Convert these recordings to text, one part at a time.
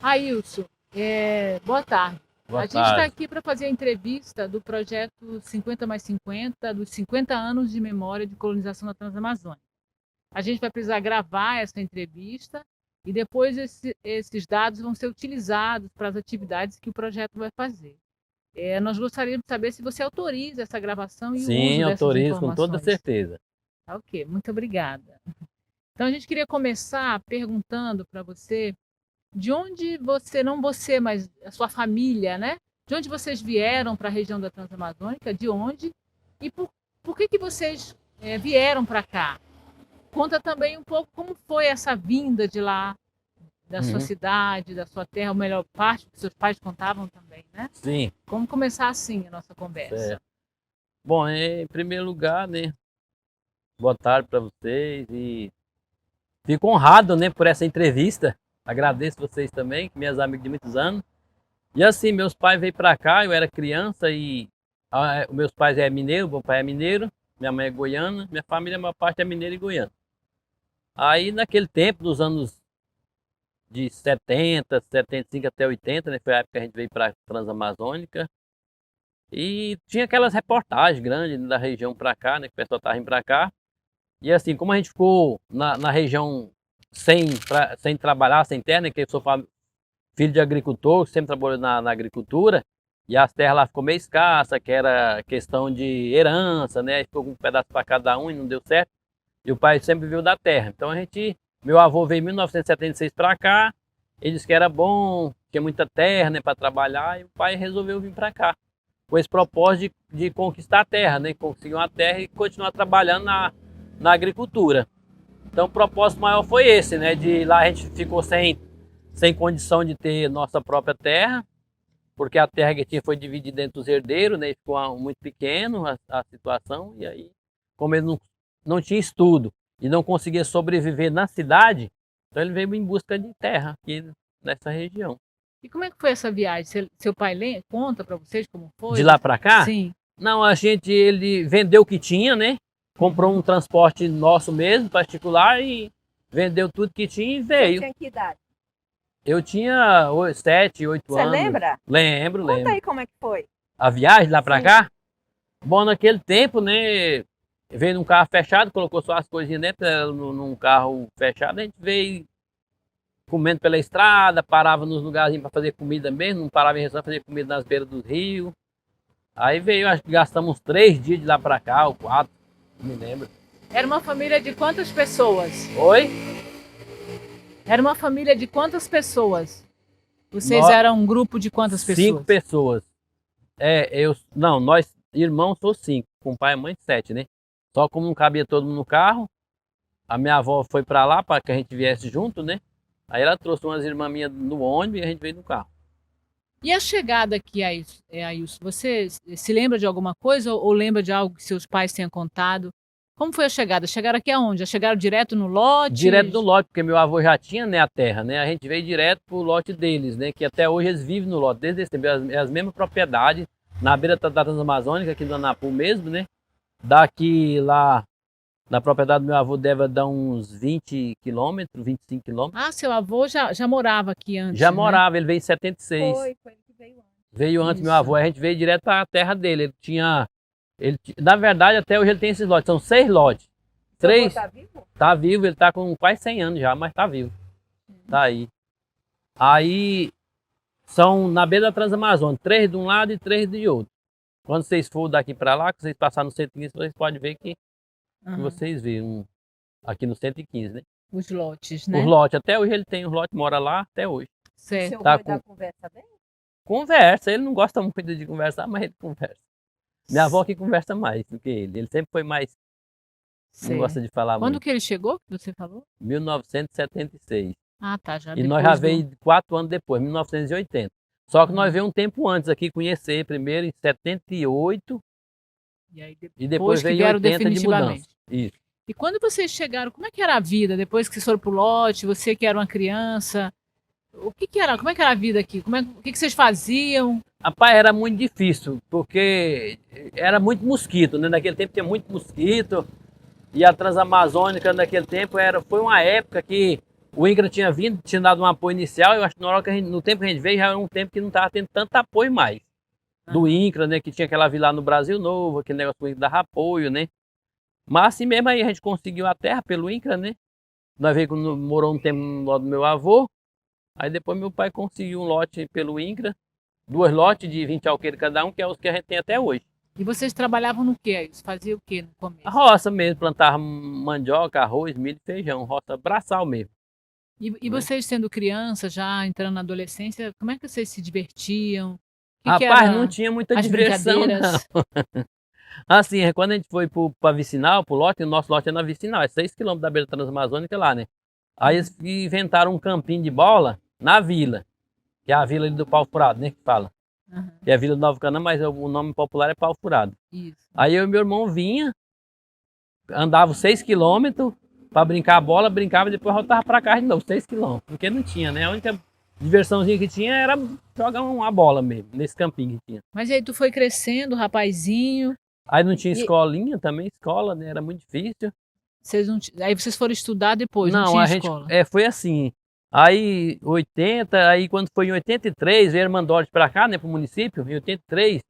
Ailson, boa tarde. A Boa gente está tarde. aqui para fazer a entrevista do projeto 50 mais 50, dos 50 anos de memória de colonização da Transamazônica. A gente vai precisar gravar essa entrevista e depois esses dados vão ser utilizados para as atividades que o projeto vai fazer. Nós gostaríamos de saber se você autoriza essa gravação e o Sim, uso dessas autorizo com toda informações. certeza. Tá, ok, muito obrigada. Então a gente queria começar perguntando para você de onde você, não você, mas a sua família, né? De onde vocês vieram para a região da Transamazônica? De onde? E por que vocês vieram para cá? Conta também um pouco como foi essa vinda de lá, da sua Uhum. cidade, da sua terra, ou melhor, parte que seus pais contavam também, né? Sim, Vamos começar assim a nossa conversa. certo. Bom, em primeiro lugar, né, boa tarde para vocês e fico honrado, né, por essa entrevista. Agradeço vocês também, que minhas amigas de muitos anos. E assim, meus pais veio para cá, eu era criança e meus pais é mineiro, meu pai é mineiro, minha mãe é goiana, minha família, a maior parte é mineira e goiana. Aí naquele tempo, dos anos de 70, 75 até 80, né, foi a época que a gente veio para Transamazônica. E tinha aquelas reportagens grandes da região para cá, né? Que o pessoal estava indo para cá. E assim, como a gente ficou na região sem trabalhar, sem terra, né? Que eu sou filho de agricultor, sempre trabalhou na agricultura. E as terras lá ficou meio escassa, que era questão de herança, né? Ficou com um pedaço para cada um e não deu certo. E o pai sempre viu da terra. Então meu avô veio em 1976 para cá. Ele disse que era bom, tinha muita terra, né, para trabalhar. E o pai resolveu vir para cá com esse propósito de conquistar a terra, né? Conseguir uma terra e continuar trabalhando na agricultura. Então o propósito maior foi esse, né? De lá a gente ficou sem condição de ter nossa própria terra, porque a terra que tinha foi dividida entre os herdeiros, né? E ficou muito pequeno a situação, e aí, como ele não tinha estudo e não conseguia sobreviver na cidade, então ele veio em busca de terra aqui nessa região. E como é que foi essa viagem? Seu pai conta para vocês como De foi? lá para cá, Sim. não, ele vendeu o que tinha, né? Comprou Uhum. um transporte nosso mesmo, particular, e vendeu tudo que tinha e Você veio. tinha que idade? Eu tinha 7, 8 Você anos. lembra? Lembro, Conta lembro. aí como é que foi. A viagem lá pra Sim. cá, bom, naquele tempo, né? Veio num carro fechado, colocou só as coisinhas dentro, era num carro fechado, a gente veio comendo pela estrada, parava nos lugarzinhos para fazer comida mesmo, não parava em restaurante, fazer comida nas beiras do rio. Aí veio, acho que gastamos uns 3 dias de lá pra cá, ou 4, não me lembro. Era uma família de quantas pessoas? Oi? Era uma família de quantas pessoas? Vocês Nós, eram um grupo de quantas 5 pessoas? pessoas. Não, nós irmãos sou 5, com pai e mãe 7, né? Só como não cabia todo mundo no carro, a minha avó foi pra lá para que a gente viesse junto, né? Aí ela trouxe umas irmãs minhas no ônibus e a gente veio no carro. E a chegada aqui, Ailson, você se lembra de alguma coisa ou lembra de algo que seus pais tenham contado? Como foi a chegada? Chegaram aqui aonde? Já chegaram direto no Direto do lote? lote, porque meu avô já tinha, né, a terra, né? A gente veio direto pro lote deles, né? Que até hoje eles vivem no lote, desde esse tempo, as mesmas propriedades, na beira da Transamazônica, aqui do Anapu mesmo, né? Daqui lá, na propriedade do meu avô deve dar uns 20 quilômetros, 25 quilômetros. Ah, seu avô já morava aqui Já antes, né? morava, ele veio em 76. Foi ele que veio antes. Veio antes meu avô, Isso. a gente veio direto para a terra dele. Na verdade, até hoje ele tem esses lotes, são 6 lotes. Seu avô 3 tá vivo? tá vivo, ele tá com quase 100 anos já, mas tá vivo. Tá aí. Aí são na beira da Transamazônica, 3 de um lado e 3 de outro. Quando vocês for daqui para lá, que vocês passarem no 115, vocês podem ver que Aham. vocês viram aqui no 115, né? Os lotes, Os né? lotes, até hoje ele tem os lotes, mora lá até hoje. E seu Certo. Tá avô com dá conversa bem? conversa, ele não gosta muito de conversar, mas ele conversa. Minha avó que conversa mais do que ele. Ele sempre foi mais, não gosta Certo. de falar Quando muito. que ele chegou, que você falou? 1976. Ah, tá, já E nós já depois do... veio 4 anos depois, 1980. Só que nós Uhum. veio um tempo antes aqui conhecer, primeiro em 78 E aí e depois depois que veio em vieram 80 de mudança. definitivamente. Isso. E quando vocês chegaram, como é que era a vida depois que vocês foram pro lote? Você que era uma criança, o que que era? Como é que era a vida aqui? O que que vocês faziam? Rapaz, era muito difícil, porque era muito mosquito, né? Naquele tempo tinha muito mosquito. E a Transamazônica naquele tempo foi uma época que O INCRA tinha vindo, tinha dado um apoio inicial, eu acho que na hora que no tempo que a gente veio, já era um tempo que não estava tendo tanto apoio mais. Do INCRA, né, que tinha aquela vila lá no Brasil Novo, aquele negócio que dava apoio, né. Mas assim mesmo aí a gente conseguiu a terra pelo INCRA, né. Nós veio, morou um tempo no lote do meu avô, aí depois meu pai conseguiu um lote pelo INCRA, 2 lotes de 20 alqueires cada um, que é os que a gente tem até hoje. E vocês trabalhavam no quê? Eles faziam o quê no começo? A roça mesmo, plantava mandioca, arroz, milho e feijão, roça braçal mesmo. E vocês sendo criança, já entrando na adolescência, como é que vocês se divertiam? O que Rapaz, era não tinha muita as diversão, não. brincadeiras? Assim, quando a gente foi pra Vicinal, pro lote, o nosso lote é na Vicinal, é 6 km da beira da Transamazônica lá, né? Aí eles inventaram um campinho de bola na vila, que é a vila ali do Pau Furado, né, que fala. Aham, Que é a Vila do Nova Canaã, mas o nome popular é Pau Furado. isso. Aí eu e meu irmão vinha, andava 6 km para brincar a bola, brincava e depois voltava para casa de novo, 6 km, porque não tinha, né? A única diversãozinha que tinha era jogar uma bola mesmo, nesse campinho que tinha. Mas aí tu foi crescendo, rapazinho, Aí não tinha e escolinha também, escola, né? Era muito difícil. vocês não, aí vocês foram estudar depois, não Não, tinha a gente, escola. foi assim. Aí 80, aí quando foi em 83, veio a Armandorte para cá, né, pro município, em 83.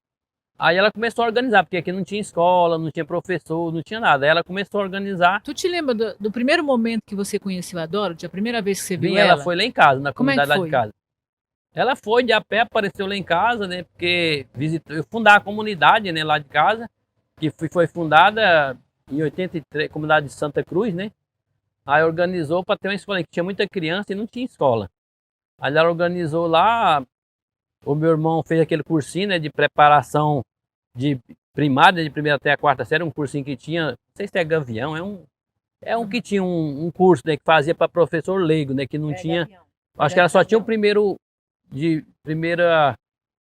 Aí ela começou a organizar, porque aqui não tinha escola, não tinha professor, não tinha nada. Aí ela começou a organizar. Tu te lembra do primeiro momento que você conheceu a Dorothy, a primeira vez que você viu Vinha, ela foi lá em casa, na Como é que comunidade lá foi? de casa. Ela foi de a pé, apareceu lá em casa, né? Porque visitou, eu fundar a comunidade, né, lá de casa, que foi fundada em 83, comunidade de Santa Cruz, né? Aí organizou para ter uma escola, que tinha muita criança e não tinha escola. Aí ela organizou lá, o meu irmão fez aquele cursinho, né, de preparação de primária, de primeira até a quarta série, um cursinho que tinha, não sei se é Gavião, é um que tinha um curso, né, que fazia para professor leigo, né, que não tinha, Gavião. acho que ela só tinha o primeiro, de primeira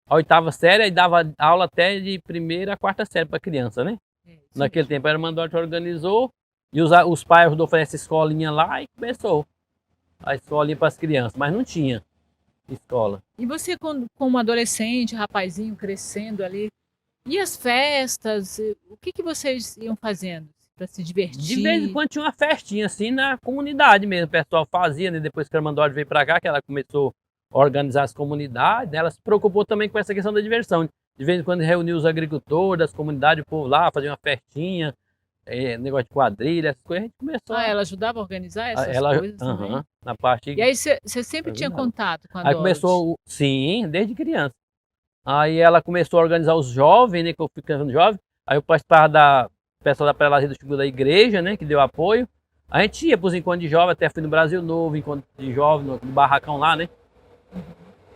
a oitava série, e dava aula até de primeira a quarta série para criança, né? É, isso Naquele mesmo. tempo a Irmandade organizou, e os pais ajudou a fazer essa escolinha lá e começou a escolinha para as crianças, mas não tinha escola. E você, como adolescente, rapazinho, crescendo ali, e as festas, o que vocês iam fazendo para se De vez em divertir? quando tinha uma festinha assim na comunidade mesmo, o pessoal fazia, né? Depois que a Irmandade veio para cá, que ela começou a organizar as comunidades, né? Ela se preocupou também com essa questão da diversão. De vez em quando reuniu os agricultores das comunidades, o povo lá, fazia uma festinha, negócio de quadrilha, essas coisas, a gente começou Ela ajudava a organizar essas ela, coisas também? na parte. E aí você sempre tinha Organizava. contato com a Aí Dorothy? começou, sim, desde criança. Aí ela começou a organizar os jovens, né, que eu fui ficando jovem. Aí eu participava da pessoal da prelazia do Chico da igreja, né, que deu apoio. A gente ia para os encontros de jovens, até fui no Brasil Novo, encontro de jovens, no barracão lá, né.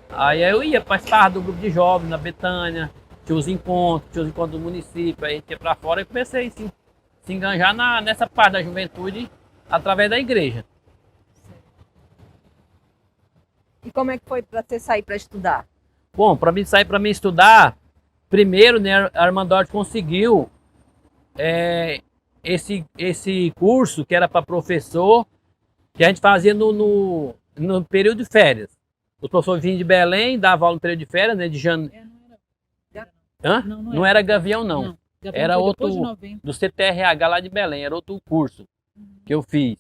Aí eu ia, participar do grupo de jovens na Betânia, tinha os encontros do município, aí a gente ia para fora e comecei assim, se enganjar nessa parte da juventude através da igreja. E como é que foi para você sair para estudar? Bom, para mim sair para mim estudar, primeiro, né, a Armandorte conseguiu esse curso que era para professor, que a gente fazia no período de férias. Os professores vinham de Belém, davam aula no período de férias, né, de janeiro. Hã? Não era Gavião, não. Gavião Era foi outro depois de 90. do CTRH lá de Belém, era outro curso que eu fiz.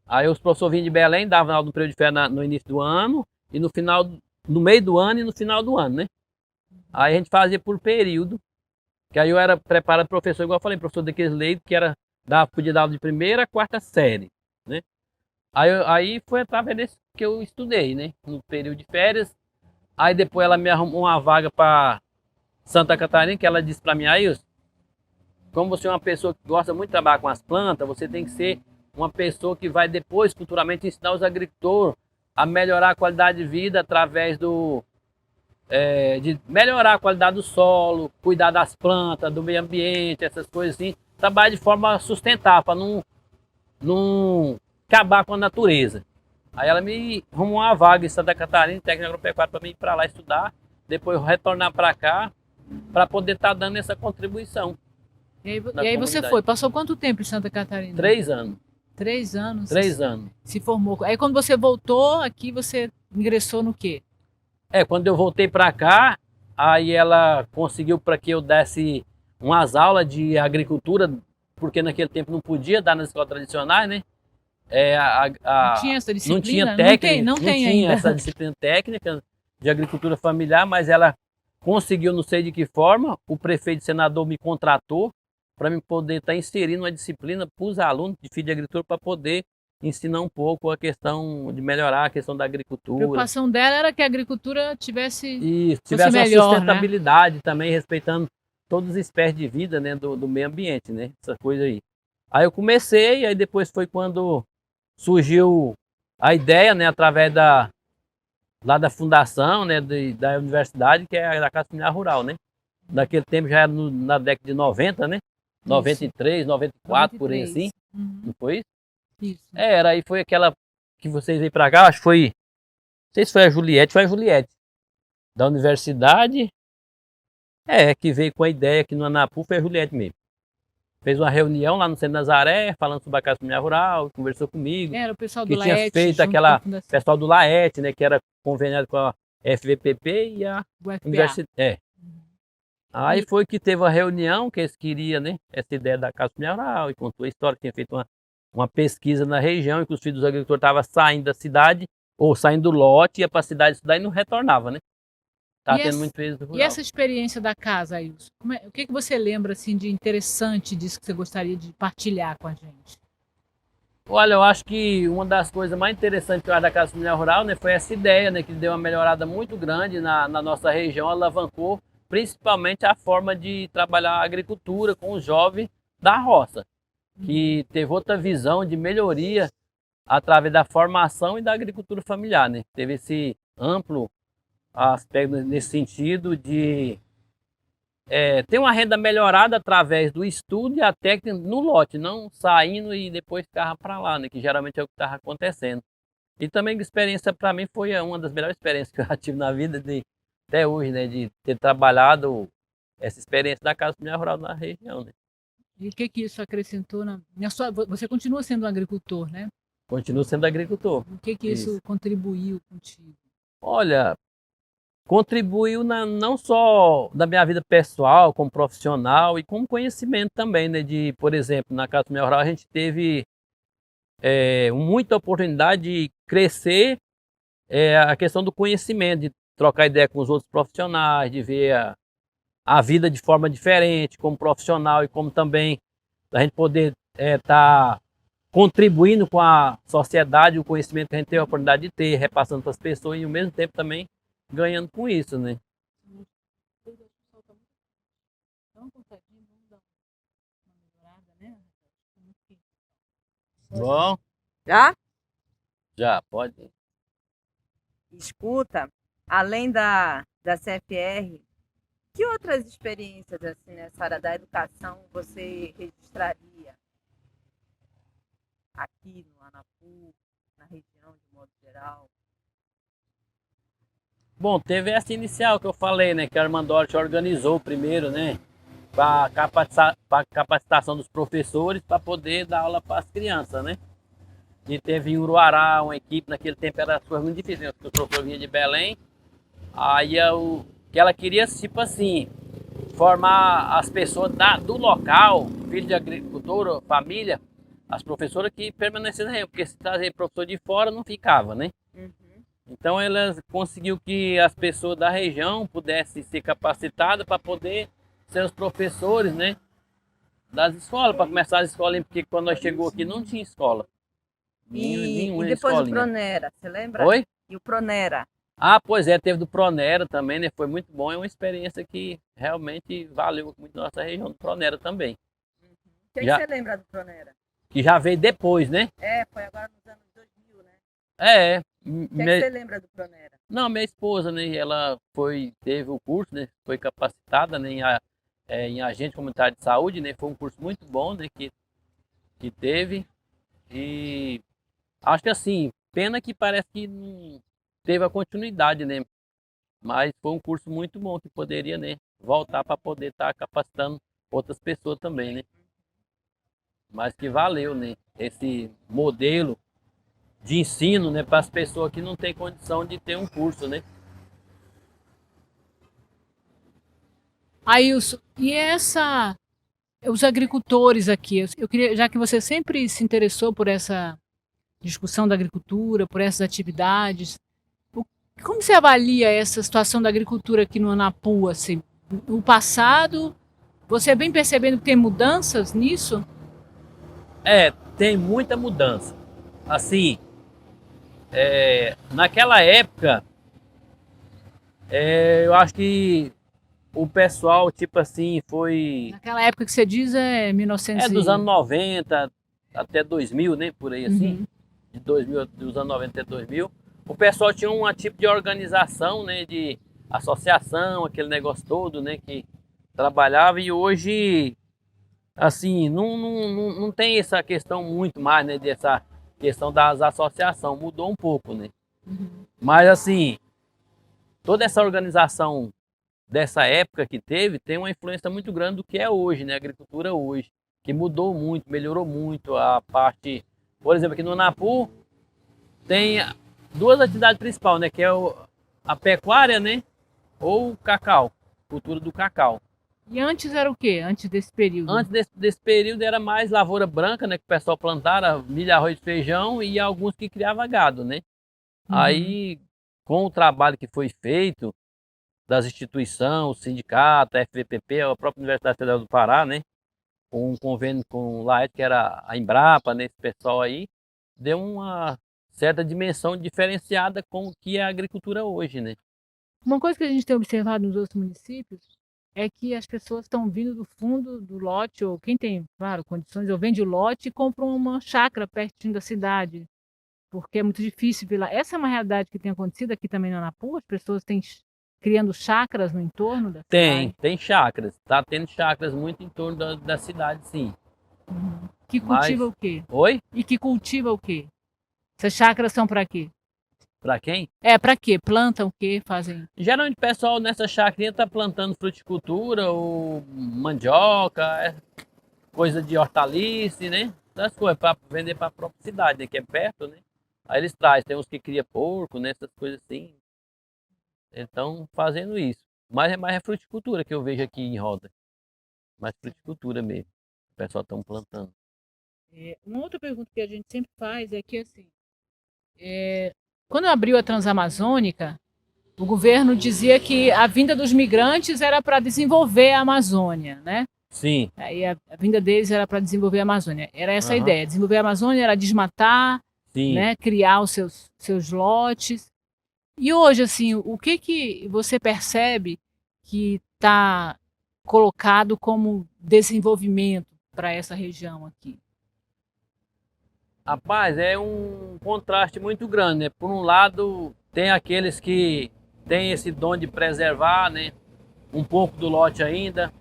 Aí os professores vinham de Belém, davam aula no período de férias no início do ano e no meio do ano e no final do ano, né? Aí a gente fazia por período, que aí eu era preparado professor, igual eu falei, professor daqueles leigos que podia dar aula de primeira a quarta série, né? Aí foi através desse que eu estudei, né? No período de férias. Aí depois ela me arrumou uma vaga para Santa Catarina, que ela disse para mim, aí, como você é uma pessoa que gosta muito de trabalhar com as plantas, você tem que ser uma pessoa que vai depois, futuramente, ensinar os agricultores a melhorar a qualidade de vida através de melhorar a qualidade do solo, cuidar das plantas, do meio ambiente, essas coisas assim. Trabalhar de forma sustentável, para não acabar com a natureza. Aí ela me arrumou uma vaga em Santa Catarina, técnica agropecuária, para mim ir para lá estudar, depois retornar para cá, para poder estar dando essa contribuição. E aí na você comunidade. foi, passou quanto tempo em Santa Catarina? 3 anos. 3 anos. 3 anos. Se formou. Aí quando você voltou aqui, você ingressou no quê? Quando eu voltei para cá, aí ela conseguiu para que eu desse umas aulas de agricultura, porque naquele tempo não podia dar nas escolas tradicionais, né? Não tinha essa não tinha disciplina? técnica, Não tem tinha ainda. essa disciplina técnica de agricultura familiar, mas ela conseguiu, não sei de que forma, o prefeito e senador me contratou para me poder estar inserindo uma disciplina para os alunos de filho de agricultura para poder ensinar um pouco a questão de melhorar a questão da A agricultura. preocupação dela era que a agricultura tivesse E fosse tivesse uma melhor, né? sustentabilidade também, respeitando todas as espécies de vida, né, do meio ambiente, né, essa coisa aí. Aí eu comecei, aí depois foi quando surgiu a ideia, né, através lá da fundação, né, da universidade, que é a Casa Familiar Rural, né. Naquele tempo já era na década de 90, né, 93, 94, por aí assim, Uhum. não foi isso? Isso. Era, aí foi aquela que vocês veio pra cá, acho que foi, não sei se foi a Juliette, da universidade, que veio com a ideia que no Anapu foi a Juliette mesmo. Fez uma reunião lá no Centro Nazaré, falando sobre a Casa Familiar Rural, conversou comigo, Era o pessoal do que tinha Laet, feito junto com a fundação pessoal do Laet, né, que era conveniado com a FVPP e a do FPA. universidade. Uhum. Aí E- foi que teve uma reunião que eles queriam, né, essa ideia da Casa Familiar Rural, e contou a história, que tinha feito uma pesquisa na região, e que os filhos dos agricultores estavam saindo da cidade, ou saindo do lote, ia para a cidade estudar e não retornava, né? Estava tendo muito êxito E rural. essa experiência da casa, Ailson? O que você lembra assim, de interessante disso que você gostaria de partilhar com a gente? Olha, eu acho que uma das coisas mais interessantes que eu acho da Casa Familiar Rural, né, foi essa ideia, né, que deu uma melhorada muito grande na nossa região, alavancou principalmente a forma de trabalhar a agricultura com os jovens da roça, que teve outra visão de melhoria através da formação e da agricultura familiar, né? Teve esse amplo aspecto nesse sentido de ter uma renda melhorada através do estudo e a técnica no lote, não saindo e depois ficava para lá, né? Que geralmente é o que estava acontecendo. E também a experiência para mim foi uma das melhores experiências que eu já tive na vida até hoje, né? De ter trabalhado essa experiência da Casa Familiar Rural na região, né? E o que isso acrescentou na sua... Você continua sendo um agricultor, né? Continuo sendo agricultor. O que Isso. isso contribuiu contigo? Olha, contribuiu não só na minha vida pessoal, como profissional e como conhecimento também, né? De, por exemplo, na Casa Familiar Rural a gente teve muita oportunidade de crescer a questão do conhecimento, de trocar ideia com os outros profissionais, de ver a vida de forma diferente como profissional e como também a gente poder estar contribuindo com a sociedade, o conhecimento que a gente teve a oportunidade de ter, repassando para as pessoas e ao mesmo tempo também ganhando com isso, né? Bom, Já? já pode. Escuta, além da CFR, que outras experiências assim, nessa área da educação você registraria aqui no Anapu, na região de modo geral? Bom, teve essa inicial que eu falei, né? Que a Armandorte organizou primeiro, né? Para capacitação dos professores para poder dar aula para as crianças, né? E teve em Uruará uma equipe, naquele tempo era as coisas muito difíceis, né? Porque o professor vinha de Belém. Aí que ela queria, tipo assim, formar as pessoas do local, filho de agricultor, família, as professoras que permaneciam na região, porque se trazer professor de fora não ficava, né? Uhum. Então elas conseguiu que as pessoas da região pudessem ser capacitadas para poder ser os professores, né, das escolas, para começar as escolas, porque quando nós chegou aqui não tinha escola. Nenhuma E depois o escolinha. Pronera, você lembra? Oi? E o Pronera? Ah, pois é, teve do Pronera também, né? Foi muito bom, é uma experiência que realmente valeu muito na nossa região do Pronera também. O que Já- você lembra do Pronera? Que já veio depois, né? Foi agora nos anos 2000, né? O O que você lembra do Pronera? Não, minha esposa, né? Ela teve o curso, né? Foi capacitada, né? Em agente comunitário de saúde, né? Foi um curso muito bom, né? Que teve. E acho que assim, pena que parece que não teve a continuidade, né? Mas foi um curso muito bom que poderia, né? Voltar para poder estar capacitando outras pessoas também, né? Mas que valeu, né? Esse modelo de ensino, né? Para as pessoas que não têm condição de ter um curso, né? Ailson, os agricultores aqui, eu queria, já que você sempre se interessou por discussão da agricultura, por essas atividades. Como você avalia essa situação da agricultura aqui no Anapu, assim? O passado, você vem percebendo que tem mudanças nisso? Tem muita mudança. Assim, naquela época, eu acho que o pessoal, tipo assim, foi... Naquela época que você diz é 1900 dos anos 90 até 2000, né? Por aí assim. Uhum. De 2000, dos anos 90 até 2000. O pessoal tinha um tipo de organização, né? De associação, aquele negócio todo, né? Que trabalhava e hoje, assim, não tem essa questão muito mais, né? Dessa questão das associações. Mudou um pouco, né? Uhum. Mas, assim, toda essa organização dessa época que teve, tem uma influência muito grande do que é hoje, né? A agricultura hoje, que mudou muito, melhorou muito a parte... Por exemplo, aqui no Anapu, tem duas atividades principais, né? Que é a pecuária, né? Ou o cacau, cultura do cacau. E antes era o quê? Antes desse período? Antes desse período era mais lavoura branca, né? Que o pessoal plantava milho, arroz e feijão e alguns que criavam gado, né? Uhum. Aí, com o trabalho que foi feito das instituições, o sindicato, a FVPP, a própria Universidade Federal do Pará, né? Com um convênio com o LAET, que era a Embrapa, né? Esse pessoal aí, deu uma certa dimensão diferenciada com o que é a agricultura hoje, né? Uma coisa que a gente tem observado nos outros municípios é que as pessoas estão vindo do fundo do lote, ou quem tem, claro, condições, ou vende o lote e compram uma chácara pertinho da cidade, porque é muito difícil vir lá. Essa é uma realidade que tem acontecido aqui também no Anapu, as pessoas têm criando chácaras no entorno da cidade. Tem chácaras, tá tendo chácaras muito em torno da cidade, sim. Uhum. Que Mas... cultiva o quê? Oi? E que cultiva o quê? Essas chácaras são para quê? Para quem? Para quê? Plantam o quê? Fazem? Geralmente o pessoal nessa chácara tá plantando fruticultura ou mandioca, coisa de hortaliça, né? Essas coisas para vender para a própria cidade, né? Que é perto, né? Aí eles trazem, tem uns que cria porco, né? Essas coisas assim. Então, fazendo isso. Mas é mais a fruticultura que eu vejo aqui em Roda. Mais fruticultura mesmo. O pessoal estão plantando. Uma outra pergunta que a gente sempre faz é que, assim, quando abriu a Transamazônica, o governo dizia que a vinda dos migrantes era para desenvolver a Amazônia, né? Sim. Aí a vinda deles era para desenvolver a Amazônia. Era essa a Aham. ideia. Desenvolver a Amazônia era desmatar, Sim. né? Criar os seus lotes. E hoje, assim, o que você percebe que está colocado como desenvolvimento para essa região aqui? Rapaz, é um contraste muito grande, né? Por um lado, tem aqueles que têm esse dom de preservar, né? Um pouco do lote ainda.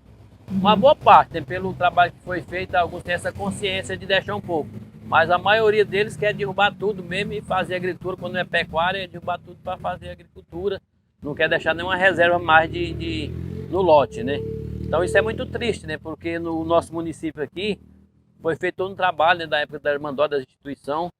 Uma boa parte, né? Pelo trabalho que foi feito, alguns têm essa consciência de deixar um pouco. Mas a maioria deles quer derrubar tudo mesmo e fazer agricultura. Quando é pecuária, é derrubar tudo para fazer agricultura. Não quer deixar nenhuma reserva mais no lote, né? Então isso é muito triste, né? Porque no nosso município aqui, foi feito todo um trabalho, né, da época da Irmandade, da instituição,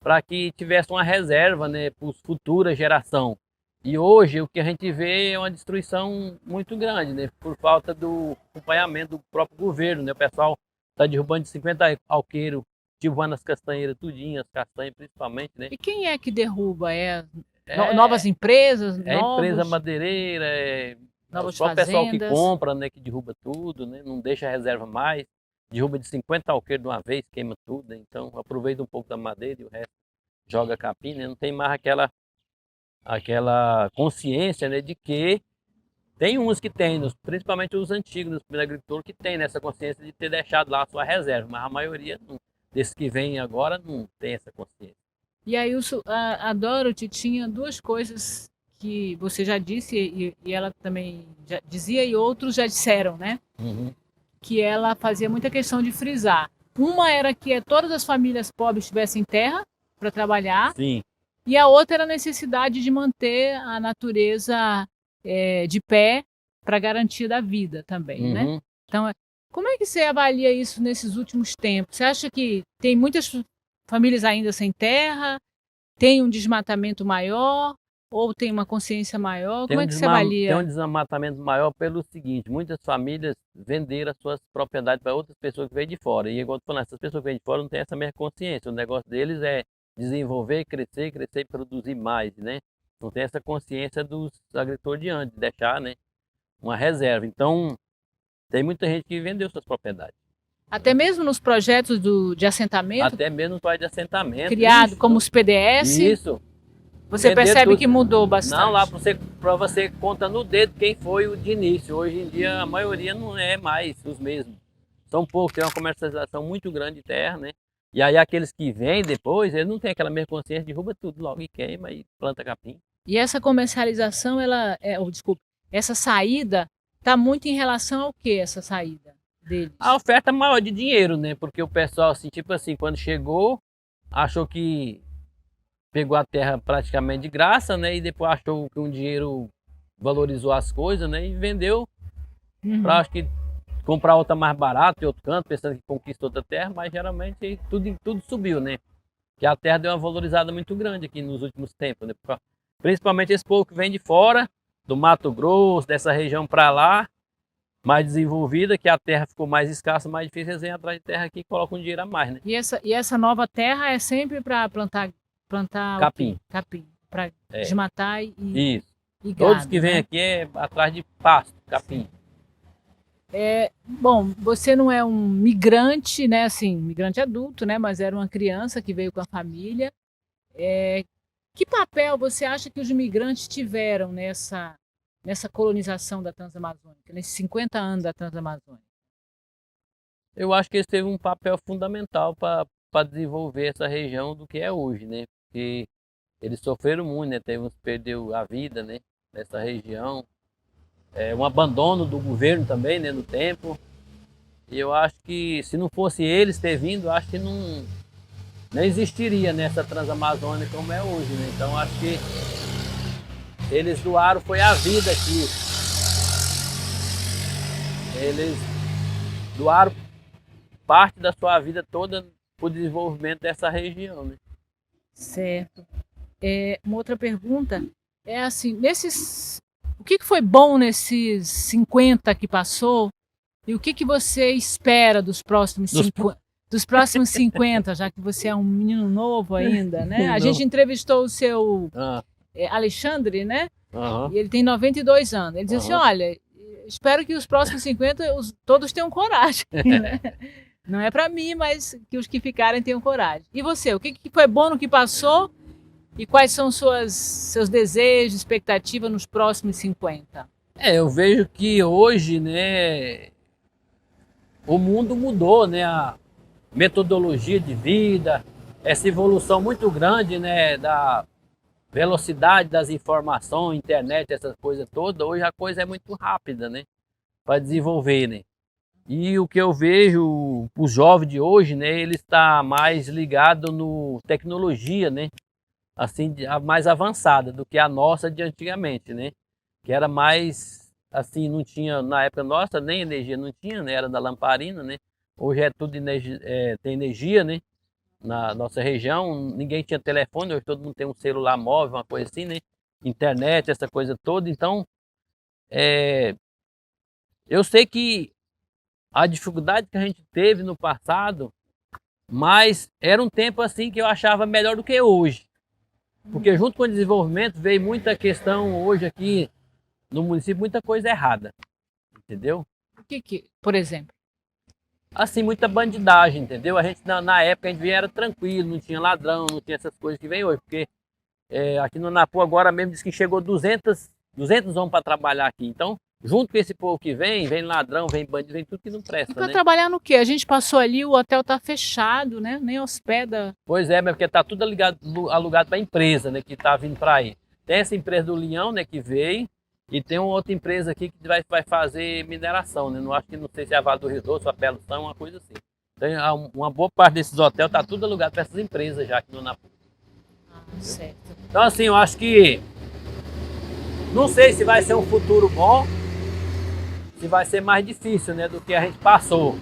para que tivesse uma reserva, né, para as futuras gerações. E hoje o que a gente vê é uma destruição muito grande, né, por falta do acompanhamento do próprio governo, né? O pessoal está derrubando de 50 alqueiros, derrubando as castanheiras tudinho, as castanhas principalmente, né? E quem é que derruba? É, Novas empresas? é empresa madeireira, o novas próprio pessoal que fazendas? compra, né, que derruba tudo, né, não deixa reserva mais. Derruba de 50 alqueiros de uma vez, queima tudo, né? Então aproveita um pouco da madeira e o resto joga capim, né? Não tem mais aquela consciência, né, de que tem uns que tem, principalmente os antigos, os primeiros agricultores, que tem essa consciência de ter deixado lá a sua reserva, mas a maioria desses que vêm agora não tem essa consciência. E aí a Dorothy tinha duas coisas que você já disse e ela também já dizia e outros já disseram, né? Uhum. Que ela fazia muita questão de frisar. Uma era que todas as famílias pobres tivessem terra para trabalhar. Sim. E a outra era a necessidade de manter a natureza de pé para garantia da vida também, né? Então, como é que você avalia isso nesses últimos tempos? Você acha que tem muitas famílias ainda sem terra? Tem um desmatamento maior? Ou tem uma consciência maior? Como é que você avalia? Tem um desmatamento maior pelo seguinte: muitas famílias venderam as suas propriedades para outras pessoas que vêm de fora. E igual eu tô falando, essas pessoas que vêm de fora não têm essa mesma consciência. O negócio deles é desenvolver, crescer e produzir mais, né? Não tem essa consciência dos agricultores de antes, de deixar, né, uma reserva. Então, tem muita gente que vendeu suas propriedades. Até mesmo nos projetos de assentamento, Até mesmo para de assentamento. criado Isso, como os PDS, Isso. você Vender percebe tudo. que mudou bastante. Não, lá para você conta no dedo quem foi o de início. Hoje em dia a maioria não é mais os mesmos. São poucos, tem uma comercialização muito grande de terra, né? E aí aqueles que vêm depois, eles não têm aquela mesma consciência, derruba tudo logo e queima e planta capim. E essa comercialização, desculpa, essa saída está muito em relação ao que essa saída deles? A oferta maior de dinheiro, né? Porque o pessoal, assim, tipo assim, quando chegou, achou que pegou a terra praticamente de graça, né? E depois achou que um dinheiro valorizou as coisas, né? E vendeu para, acho que, comprar outra mais barata em outro canto, pensando que conquista outra terra, mas geralmente tudo subiu, né? Que a terra deu uma valorizada muito grande aqui nos últimos tempos, né? Principalmente esse povo que vem de fora, do Mato Grosso, dessa região para lá, mais desenvolvida, que a terra ficou mais escassa, mais difícil, eles vêm atrás de terra aqui e colocam dinheiro a mais, né? E essa nova terra é sempre para plantar Capim. Capim, para desmatar Isso. e gado, Todos que vêm né? aqui é atrás de pasto, capim. Bom, você não é um migrante, né? Assim, migrante adulto, né? Mas era uma criança que veio com a família. Que papel você acha que os migrantes tiveram nessa colonização da Transamazônica, nesses 50 anos da Transamazônica? Eu acho que eles teve um papel fundamental para desenvolver essa região do que é hoje, né? Porque eles sofreram muito, né? Teve uns que perdeu a vida, né? Nessa região. Um abandono do governo também, né? No tempo. E eu acho que se não fosse eles ter vindo, eu acho que não existiria nessa Transamazônica como é hoje, né? Então acho que eles doaram foi a vida aqui. Eles doaram parte da sua vida toda para o desenvolvimento dessa região, né? Certo. Uma outra pergunta é assim, o que foi bom nesses 50 que passou e o que você espera dos próximos 50, já que você é um menino novo ainda, né? A gente entrevistou o seu Alexandre, né? E ele tem 92 anos. Ele disse assim, olha, espero que os próximos 50 todos tenham coragem, né? Não é para mim, mas que os que ficarem tenham coragem. E você, o que foi bom no que passou e quais são seus desejos, expectativas nos próximos 50? Eu vejo que hoje, né, o mundo mudou, né? A metodologia de vida, essa evolução muito grande, né, da velocidade das informações, internet, essas coisas todas. Hoje a coisa é muito rápida, né, para desenvolver, né? E o que eu vejo, os jovens de hoje, né, ele está mais ligado no tecnologia, né, assim, mais avançada do que a nossa de antigamente, né, que era mais, assim, não tinha, na época nossa, nem energia não tinha, né, era da lamparina, né, hoje é tudo energia, tem energia, né, na nossa região, ninguém tinha telefone, hoje todo mundo tem um celular móvel, uma coisa assim, né, internet, essa coisa toda. Então, eu sei que a dificuldade que a gente teve no passado, mas era um tempo assim que eu achava melhor do que hoje. Porque junto com o desenvolvimento veio muita questão hoje aqui no município, muita coisa errada, entendeu? O que, por exemplo? Assim, muita bandidagem, entendeu? A gente na época a gente era tranquilo, não tinha ladrão, não tinha essas coisas que vem hoje, porque aqui no Anapu agora mesmo diz que chegou 200 homens para trabalhar aqui. Então, junto com esse povo que vem ladrão, vem bandido, vem tudo que não presta, E para né? trabalhar no quê? A gente passou ali, o hotel tá fechado, né? Nem hospeda. Pois é, mas porque tá tudo alugado para empresa, né, que tá vindo para aí. Tem essa empresa do Leão, né, que veio, e tem uma outra empresa aqui que vai fazer mineração, né? Não sei se é a Vale do Risoto, a Pelução, uma coisa assim. Então, uma boa parte desses hotéis tá tudo alugado para essas empresas já aqui no Anapu. Certo. Então, assim, eu acho que não sei se vai ser um futuro bom, se vai ser mais difícil, né, do que a gente passou.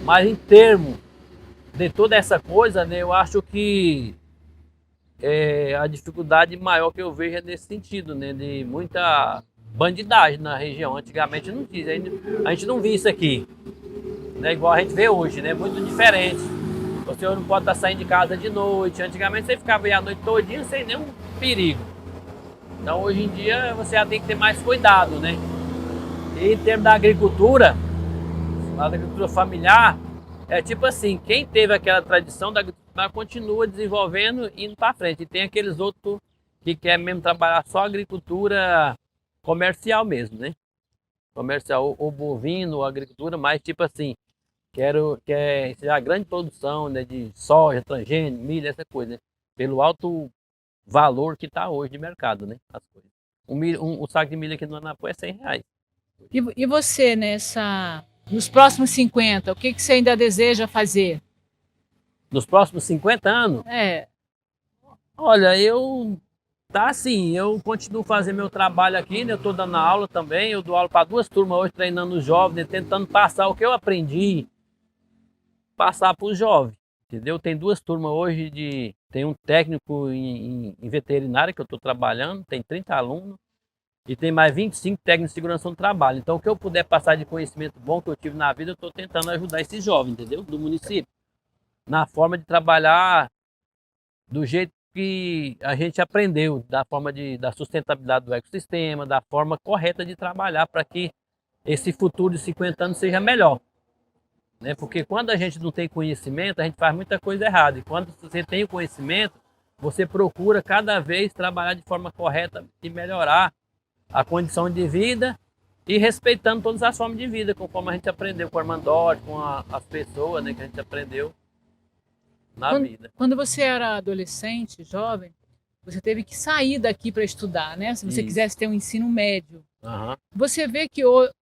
Mas em termos de toda essa coisa, né, eu acho que a dificuldade maior que eu vejo é nesse sentido, né, de muita bandidagem na região. Antigamente não tinha, a gente não via isso aqui, né, igual a gente vê hoje, né, muito diferente. O senhor não pode estar saindo de casa de noite. Antigamente você ficava aí a noite todinha sem nenhum perigo. Então hoje em dia você já tem que ter mais cuidado, né? E em termos da agricultura, a agricultura familiar, é tipo assim, quem teve aquela tradição da agricultura familiar continua desenvolvendo e indo para frente. E tem aqueles outros que querem mesmo trabalhar só agricultura comercial mesmo, né? Comercial, ou bovino, ou agricultura, mas tipo assim, quer a grande produção, né, de soja, transgênico, milho, essa coisa, né? Pelo alto valor que está hoje de mercado, né? As coisas. Um saco de milho aqui no Anapu é R$ 100. E você, nos próximos 50, o que você ainda deseja fazer? Nos próximos 50 anos, É, olha, tá assim, eu continuo fazendo meu trabalho aqui, né? Eu estou dando aula também, eu dou aula para 2 turmas hoje, treinando os jovens, né? Tentando passar o que eu aprendi, passar para os jovens, entendeu? Tem 2 turmas hoje, tem um técnico em veterinária que eu estou trabalhando, tem 30 alunos, e tem mais 25 técnicos de segurança no trabalho. Então, o que eu puder passar de conhecimento bom que eu tive na vida, eu estou tentando ajudar esses jovens, entendeu? Do município, na forma de trabalhar do jeito que a gente aprendeu, da forma da sustentabilidade do ecossistema, da forma correta de trabalhar para que esse futuro de 50 anos seja melhor. Né? Porque quando a gente não tem conhecimento, a gente faz muita coisa errada. E quando você tem o conhecimento, você procura cada vez trabalhar de forma correta e melhorar a condição de vida e respeitando todas as formas de vida, conforme a gente aprendeu com o Armandori, com as pessoas, né, que a gente aprendeu na vida. quando você era adolescente, jovem, você teve que sair daqui para estudar, né? Se você Isso. quisesse ter um ensino médio. Uhum. Você vê que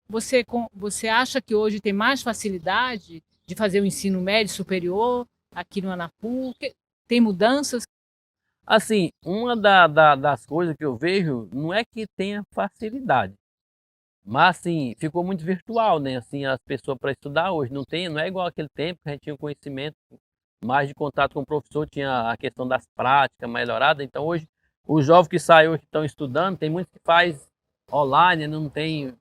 você acha que hoje tem mais facilidade de fazer o ensino médio superior aqui no Anapu? Tem mudanças? Assim, uma das coisas que eu vejo não é que tenha facilidade, mas assim, ficou muito virtual, né? Assim, as pessoas para estudar hoje não é igual aquele tempo que a gente tinha um conhecimento mais de contato com o professor, tinha a questão das práticas melhorada. Então hoje, os jovens que saem hoje que estão estudando, tem muitos que faz online, não tem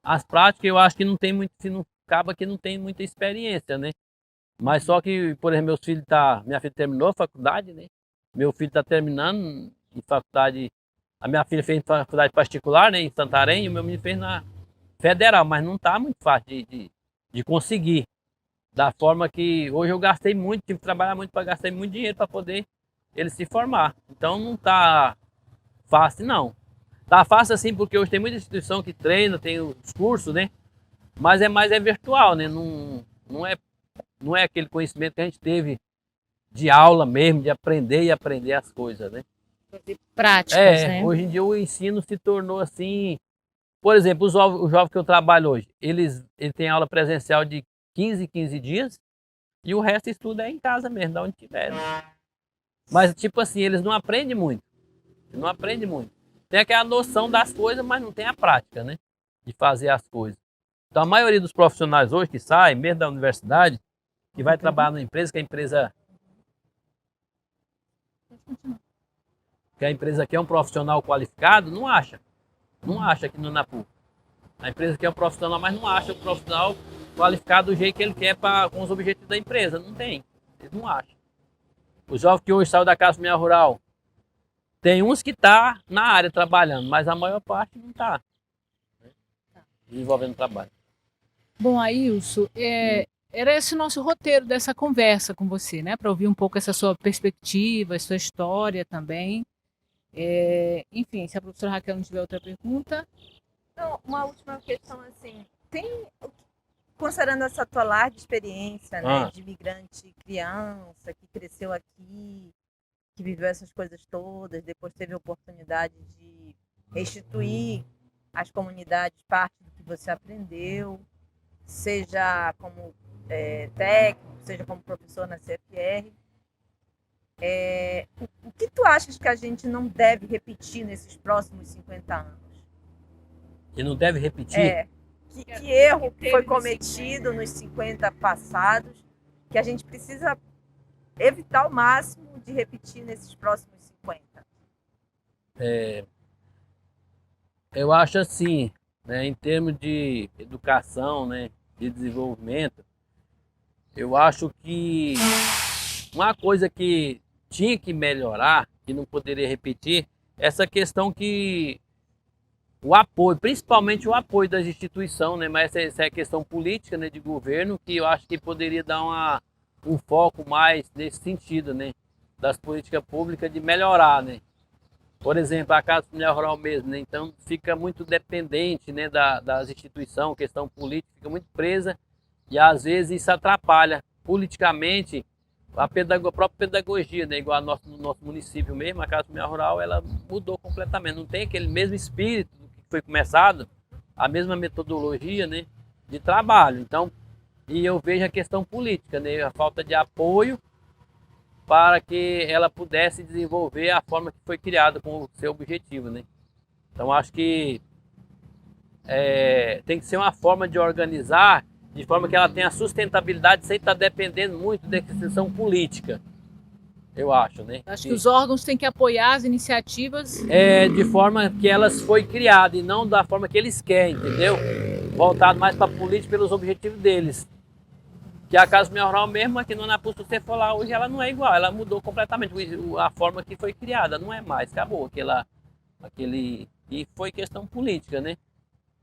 as práticas, eu acho que não tem muito, se não acaba que não tem muita experiência, né? Mas só que, por exemplo, minha filha terminou a faculdade, né? Meu filho está terminando em faculdade. A minha filha fez faculdade particular, né, em Santarém, e o meu menino fez na federal, mas não está muito fácil de conseguir. Da forma que hoje eu gastei muito, tive que trabalhar muito para gastar muito dinheiro para poder ele se formar. Então não está fácil, não. Tá fácil assim porque hoje tem muita instituição que treina, tem os cursos, né? Mas é virtual, né? Não é aquele conhecimento que a gente teve de aula mesmo, de aprender e aprender as coisas, né? Práticas, né? Hoje em dia o ensino se tornou assim. Por exemplo, os jovens que eu trabalho hoje, eles têm aula presencial de 15 dias e o resto estuda em casa mesmo, da onde tiver. Mas, tipo assim, eles não aprendem muito. Não aprendem muito. Tem aquela noção das coisas, mas não tem a prática, né? De fazer as coisas. Então, a maioria dos profissionais hoje que saem, mesmo da universidade, que vai trabalhar numa empresa, que a empresa quer um profissional qualificado, não acha. Não acha aqui no Anapu. A empresa quer um profissional, mas não acha o profissional qualificado do jeito que ele quer com os objetivos da empresa. Não tem. Eles não acham. Os jovens que hoje saem da Casa Familiar Rural, tem uns que estão na área trabalhando, mas a maior parte não está desenvolvendo trabalho. Bom, Ailson, era esse o nosso roteiro dessa conversa com você, né? Para ouvir um pouco essa sua perspectiva, sua história também. Enfim, se a professora Raquel não tiver outra pergunta. Então, uma última questão assim, considerando essa tua larga experiência, né, de imigrante criança, que cresceu aqui, que viveu essas coisas todas, depois teve a oportunidade de restituir às comunidades parte do que você aprendeu, seja como técnico, seja como professor na CFR. O que tu achas que a gente não deve repetir nesses próximos 50 anos? E não deve repetir? Que erro foi cometido nos 50 passados, que a gente precisa evitar ao máximo de repetir nesses próximos 50? Eu acho assim, né, em termos de educação, né, de desenvolvimento, eu acho que uma coisa que tinha que melhorar, que não poderia repetir, essa questão que o apoio, principalmente o apoio das instituições, né? Mas essa é a questão política, né, de governo, que eu acho que poderia dar um foco mais nesse sentido, né? Das políticas públicas de melhorar, né? Por exemplo, a Casa Familiar Rural mesmo, né? Então fica muito dependente, né, das instituições, questão política, fica muito presa e às vezes isso atrapalha politicamente a própria pedagogia, né? Igual no nosso município mesmo, a Casa Familiar Rural, ela mudou completamente, não tem aquele mesmo espírito que foi começado, a mesma metodologia, né, de trabalho. Então, e eu vejo a questão política, né, a falta de apoio para que ela pudesse desenvolver a forma que foi criada com o seu objetivo, né? Então acho que tem que ser uma forma de organizar de forma que ela tenha sustentabilidade sem estar dependendo muito da questão política, eu acho, né? Acho que os órgãos têm que apoiar as iniciativas. De forma que elas foi criadas e não da forma que eles querem, entendeu? Voltado mais para a política pelos objetivos deles. Que a Casa Familiar Rural mesmo, aqui no Anapu, se você for lá hoje, ela não é igual, ela mudou completamente. A forma que foi criada não é mais, acabou e foi questão política, né?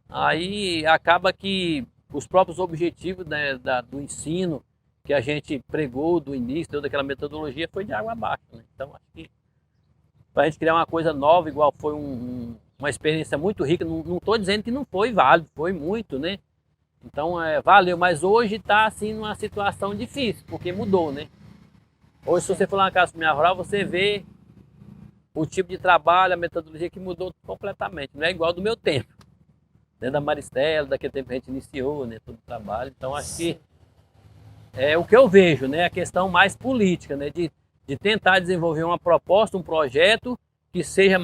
Aí acaba que os próprios objetivos, né, do ensino que a gente pregou do início, toda aquela metodologia, foi de água abaixo, né? Então acho que para a gente criar uma coisa nova, igual foi uma experiência muito rica, não estou dizendo que não foi válido, foi muito, né? Então, valeu, mas hoje está assim numa situação difícil, porque mudou, né? Hoje, se você for lá na Casa Familiar Rural, você vê o tipo de trabalho, a metodologia que mudou completamente. Não é igual do meu tempo, né? Da Maristela, daquele tempo que a gente iniciou, né? Todo o trabalho. Então, acho que é o que eu vejo, né? A questão mais política, né? De tentar desenvolver uma proposta, um projeto que seja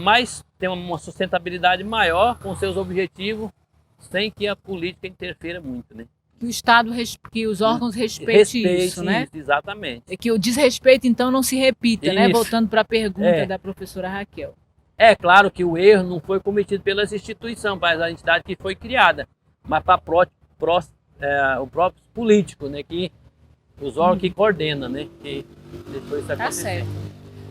tenha uma sustentabilidade maior com seus objetivos, sem que a política interfira muito, né? Que o Estado, que os órgãos respeitem isso, né? Isso, exatamente. E que o desrespeito, então, não se repita, né? Isso. Voltando para a pergunta da professora Raquel. É claro que o erro não foi cometido pelas instituições, mas a entidade que foi criada, mas para o próprio político, né? Que os órgãos que coordenam, né? Que depois isso Tá certo.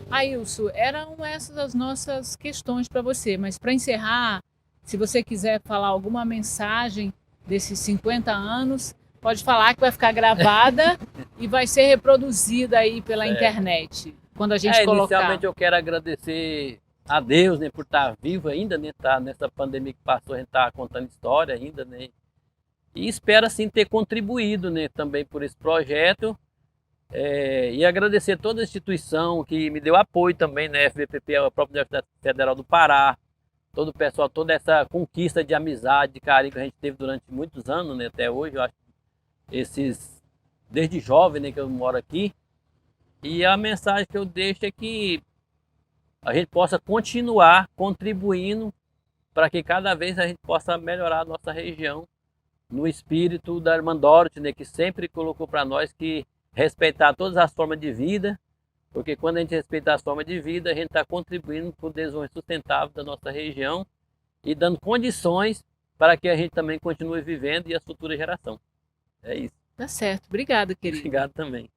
Ailson, eram essas as nossas questões para você, mas para encerrar, se você quiser falar alguma mensagem desses 50 anos, pode falar que vai ficar gravada e vai ser reproduzida aí pela internet, quando a gente colocar. Inicialmente eu quero agradecer a Deus, né, por estar vivo ainda, né, tá nessa pandemia que passou, a gente está contando história ainda, né, e espero assim ter contribuído, né, também por esse projeto, e agradecer toda a instituição que me deu apoio também, né, FVPP, a própria Universidade Federal do Pará, todo o pessoal, toda essa conquista de amizade, de carinho que a gente teve durante muitos anos, né, até hoje, eu acho, desde jovem, né, que eu moro aqui. E a mensagem que eu deixo é que a gente possa continuar contribuindo para que cada vez a gente possa melhorar a nossa região no espírito da Irmã Dorothy, né, que sempre colocou para nós que respeitar todas as formas de vida, porque quando a gente respeita as formas de vida, a gente está contribuindo para o desenvolvimento sustentável da nossa região e dando condições para que a gente também continue vivendo e as futuras gerações. É isso. Tá certo. Obrigada, querido. Obrigado também.